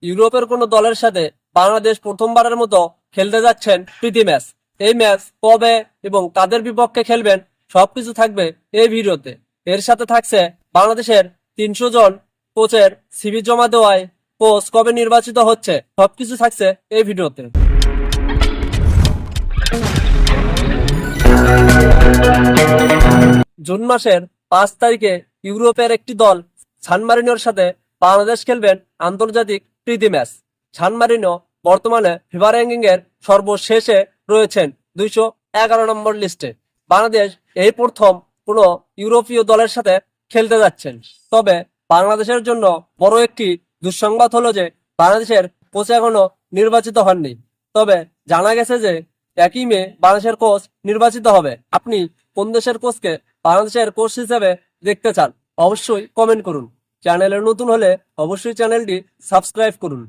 ইউরোপের কোন দলের সাথে বাংলাদেশ প্রথমবারের মতো খেলতে যাচ্ছেন প্রীতি ম্যাচ। এই ম্যাচ কবে এবং কাদের বিপক্ষে খেলবেন সবকিছু থাকবে এই ভিডিওতে। এর সাথে থাকছে বাংলাদেশের 300 জন কোচের সিভি জমা দেওয়ায় কোচ কবে নির্বাচিত হচ্ছে সবকিছু থাকছে এই ভিডিওতে। জুন মাসের 5 তারিখে ইউরোপের একটি দল সান মারিনোর সাথে বাংলাদেশ খেলবেন আন্তর্জাতিক প্রীতি ম্যাচ। সান মারিনো বর্তমানে ফিফা র্যাঙ্কিং এর সর্বশেষে রয়েছেন 211 নম্বর লিস্টে। বাংলাদেশ এই প্রথম কোন ইউরোপীয় দলের সাথে খেলতে যাচ্ছেন। তবে বাংলাদেশের জন্য বড় একটি দুঃসংবাদ হলো যে বাংলাদেশের কোচ এখনো নির্বাচিত হননি। তবে জানা গেছে যে 1 মে বাংলাদেশের কোচ নির্বাচিত হবে। আপনি কোন দেশের কোচকে বাংলাদেশের কোচ হিসেবে দেখতে চান অবশ্যই কমেন্ট করুন। চ্যানেলে নতুন হলে অবশ্যই চ্যানেলটি সাবস্ক্রাইব করুন।